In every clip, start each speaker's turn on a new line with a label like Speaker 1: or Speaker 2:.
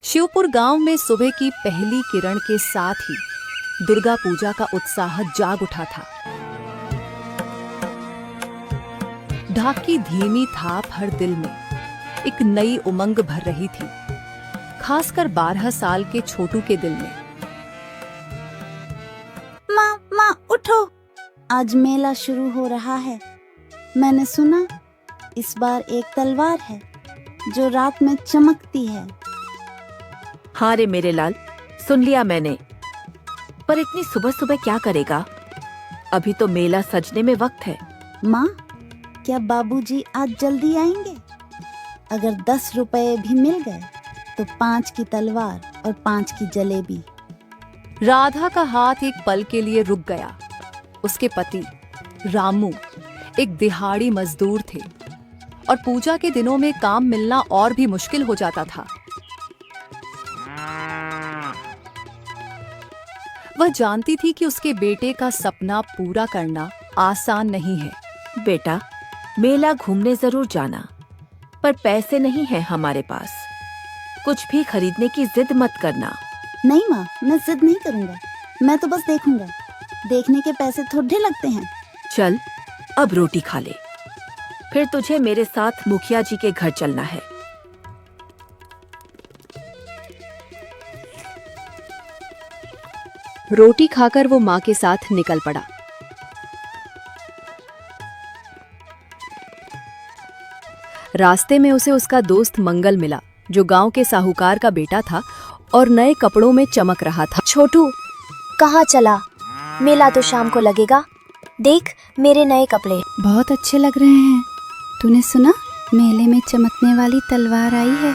Speaker 1: शिवपुर गांव में सुबह की पहली किरण के साथ ही दुर्गा पूजा का उत्साह जाग उठा था। ढाक की धीमी थाप हर दिल में एक नई उमंग भर रही थी, खासकर 12 साल के छोटू के दिल में।
Speaker 2: माँ उठो, आज मेला शुरू हो रहा है। मैंने सुना इस बार एक तलवार है जो रात में चमकती है।
Speaker 3: हाँ रे मेरे लाल, सुन लिया मैंने, पर इतनी सुबह सुबह क्या करेगा? अभी तो मेला सजने में वक्त है।
Speaker 2: माँ, क्या बाबूजी आज जल्दी आएंगे? अगर 10 रुपए भी मिल गए तो 5 की तलवार और 5 की जलेबी।
Speaker 1: राधा का हाथ एक पल के लिए रुक गया। उसके पति रामू एक दिहाड़ी मजदूर थे और पूजा के दिनों में काम मिलना और भी मुश्किल हो जाता था। वह जानती थी कि उसके बेटे का सपना पूरा करना आसान नहीं है।
Speaker 3: बेटा, मेला घूमने जरूर जाना, पर पैसे नहीं है हमारे पास। कुछ भी खरीदने की जिद मत करना।
Speaker 2: नहीं माँ, मैं जिद नहीं करूँगा। मैं तो बस देखूंगा। देखने के पैसे थोड़े लगते हैं।
Speaker 3: चल, अब रोटी खा ले, फिर तुझे मेरे साथ मुखिया जी के घर चलना है।
Speaker 1: रोटी खाकर वो माँ के साथ निकल पड़ा। रास्ते में उसे उसका दोस्त मंगल मिला, जो गांव के साहूकार का बेटा था और नए कपड़ों में चमक रहा था।
Speaker 4: छोटू, कहाँ चला? मेला तो शाम को लगेगा। देख मेरे नए कपड़े।
Speaker 2: बहुत अच्छे लग रहे हैं। तूने सुना मेले में चमकने वाली तलवार आई है?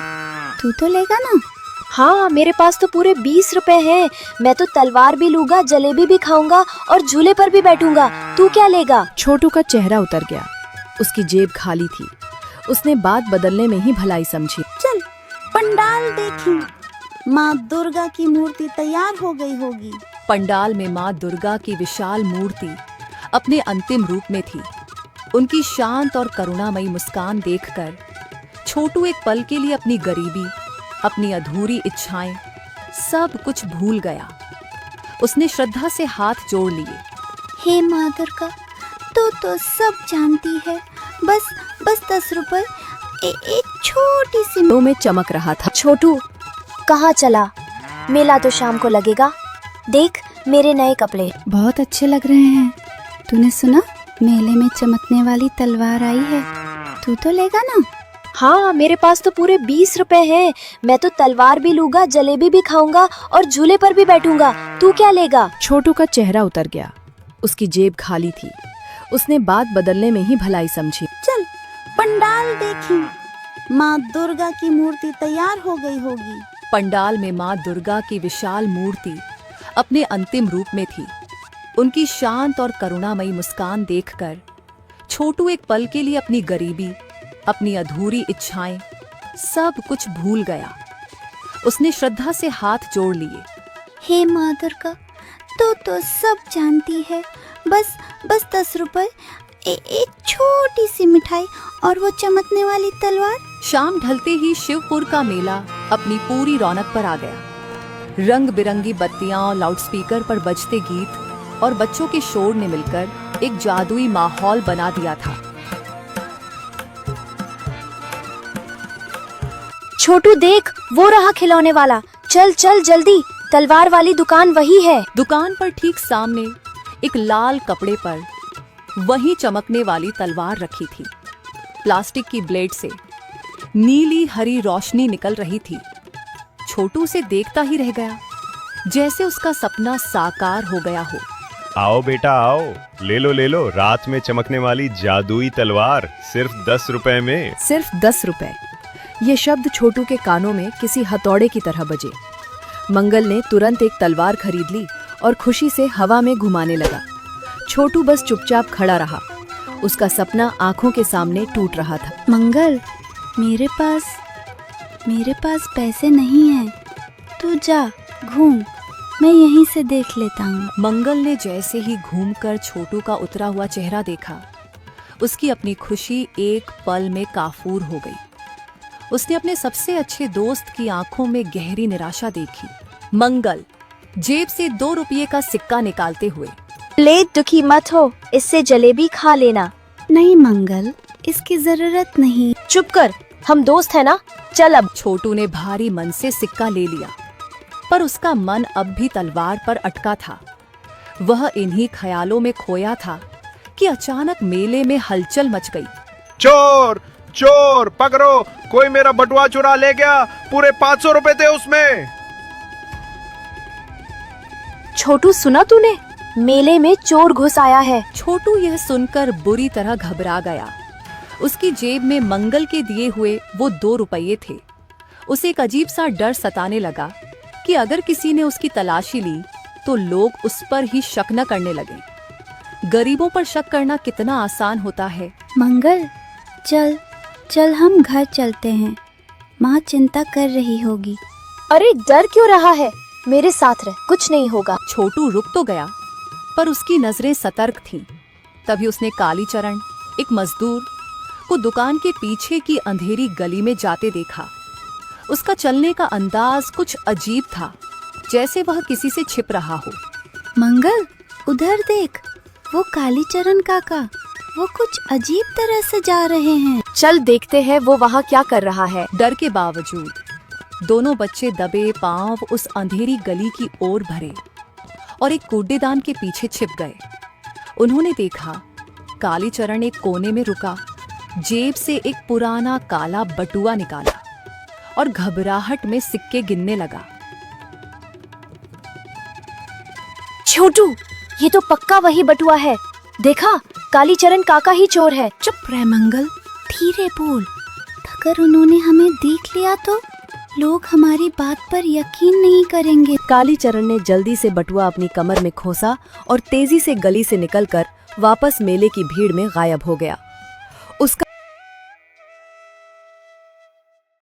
Speaker 2: तू तो लेगा ना?
Speaker 4: हाँ, मेरे पास तो पूरे 20 रुपए हैं। मैं तो तलवार भी लूंगा, जलेबी भी खाऊंगा और झूले पर भी बैठूंगा। तू क्या लेगा?
Speaker 1: छोटू का चेहरा उतर गया। उसकी जेब खाली थी। उसने बात बदलने में ही भलाई समझी।
Speaker 2: चल पंडाल देखें। माँ दुर्गा की मूर्ति तैयार हो गई होगी।
Speaker 1: पंडाल में माँ दुर्गा की विशाल मूर्ति अपने अंतिम रूप में थी। उनकी शांत और करुणामयी मुस्कान देखकर छोटू एक पल के लिए अपनी गरीबी, अपनी अधूरी इच्छाएं, सब कुछ भूल गया। उसने श्रद्धा से हाथ जोड़ लिए।
Speaker 2: हे माँ दुर्गा, तू तो सब जानती है। बस 10 रुपए, एक छोटी सी
Speaker 1: दो में चमक रहा था।
Speaker 4: छोटू, कहाँ चला? मेला तो शाम को लगेगा। देख मेरे नए कपड़े।
Speaker 2: बहुत अच्छे लग रहे हैं। तूने सुना मेले में चमकने वाली तलवार आई है? तू तो लेगा ना?
Speaker 4: हाँ, मेरे पास तो पूरे 20 रुपए हैं। मैं तो तलवार भी लूंगा, जलेबी भी खाऊंगा और झूले पर भी बैठूंगा। तू क्या लेगा?
Speaker 1: छोटू का चेहरा उतर गया। उसकी जेब खाली थी। उसने बात बदलने में ही भलाई समझी।
Speaker 2: चल पंडाल देखें। माँ दुर्गा की मूर्ति तैयार हो गई होगी।
Speaker 1: पंडाल में माँ दुर्गा की विशाल मूर्ति अपने अंतिम रूप में थी। उनकी शांत और करुणामयी मुस्कान देखकर छोटू एक पल के लिए अपनी गरीबी, अपनी अधूरी इच्छाएं, सब कुछ भूल गया। उसने श्रद्धा से हाथ जोड़ लिए।
Speaker 2: हे माँ दुर्गा, तू तो सब जानती है। बस 10 रुपए, एक छोटी सी मिठाई और वो चमकने वाली तलवार।
Speaker 1: शाम ढलते ही शिवपुर का मेला अपनी पूरी रौनक पर आ गया। रंग बिरंगी बत्तियां और लाउडस्पीकर पर बजते गीत और बच्चों के शोर ने मिलकर एक जादुई माहौल बना दिया था।
Speaker 4: छोटू देख, वो रहा खिलौने वाला। चल चल जल्दी, तलवार वाली दुकान वही है।
Speaker 1: दुकान पर ठीक सामने एक लाल कपड़े पर वही चमकने वाली तलवार रखी थी। प्लास्टिक की ब्लेड से नीली हरी रोशनी निकल रही थी। छोटू उसे देखता ही रह गया, जैसे उसका सपना साकार हो गया हो।
Speaker 5: आओ बेटा आओ, ले लो, रात में चमकने वाली जादुई तलवार सिर्फ 10 रुपए में।
Speaker 1: सिर्फ 10 रुपए। ये शब्द छोटू के कानों में किसी हथौड़े की तरह बजे। मंगल ने तुरंत एक तलवार खरीद ली और खुशी से हवा में घुमाने लगा। छोटू बस चुपचाप खड़ा रहा। उसका सपना आंखों के सामने टूट रहा था।
Speaker 2: मंगल, मेरे पास पैसे नहीं हैं। तू जा घूम, मैं यहीं से देख लेता हूँ।
Speaker 1: मंगल ने जैसे ही घूमकर छोटू का उतरा हुआ चेहरा देखा, उसकी अपनी खुशी एक पल में काफूर हो गई। उसने अपने सबसे अच्छे दोस्त की आंखों में गहरी निराशा देखी। मंगल जेब से 2 रुपये का सिक्का निकालते हुए,
Speaker 4: ले दुखी मत हो, इससे जलेबी खा लेना।
Speaker 2: नहीं मंगल, इसकी जरूरत नहीं।
Speaker 4: चुप कर, हम दोस्त हैं ना, चल अब।
Speaker 1: छोटू ने भारी मन से सिक्का ले लिया, पर उसका मन अब भी तलवार पर अटका था। वह इन्हीं ख्यालों में खोया था कि अचानक मेले में हलचल मच गई।
Speaker 5: चोर चोर पकड़ो, कोई मेरा बटुआ चुरा ले गया, पूरे 500 रुपए थे उसमें।
Speaker 4: छोटू सुना तूने, मेले में चोर घुस आया है।
Speaker 1: छोटू यह सुनकर बुरी तरह घबरा गया। उसकी जेब में मंगल के दिए हुए वो 2 रुपये थे। उसे एक अजीब सा डर सताने लगा कि अगर किसी ने उसकी तलाशी ली तो लोग उस पर ही शक न करने लगे। गरीबों पर शक करना कितना आसान होता है।
Speaker 2: मंगल चल चल हम घर चलते हैं, माँ चिंता कर रही होगी।
Speaker 4: अरे डर क्यों रहा है, मेरे साथ रह, कुछ नहीं होगा।
Speaker 1: छोटू रुक तो गया, पर उसकी नजरें सतर्क थीं। तभी उसने कालीचरण, एक मजदूर, को दुकान के पीछे की अंधेरी गली में जाते देखा। उसका चलने का अंदाज कुछ अजीब था, जैसे वह किसी से छिप रहा हो।
Speaker 2: मंगल उधर देख, वो कालीचरण काका, वो कुछ अजीब तरह से जा रहे हैं।
Speaker 4: चल देखते हैं वो वहाँ क्या कर रहा है।
Speaker 1: डर के बावजूद दोनों बच्चे दबे पांव उस अंधेरी गली की ओर भरे और एक कूड़ेदान के पीछे छिप गए। उन्होंने देखा कालीचरण एक कोने में रुका, जेब से एक पुराना काला बटुआ निकाला और घबराहट में सिक्के गिनने लगा।
Speaker 4: छोटू, ये तो पक्का वही बटुआ है, देखा, कालीचरण काका ही चोर है।
Speaker 2: चुप रह मंगल, धीरे बोल। अगर उन्होंने हमें देख लिया तो लोग हमारी बात पर यकीन नहीं करेंगे।
Speaker 6: कालीचरण ने जल्दी से बटुआ अपनी कमर में खोसा और तेजी से गली से निकलकर वापस मेले की भीड़ में गायब हो गया। उसका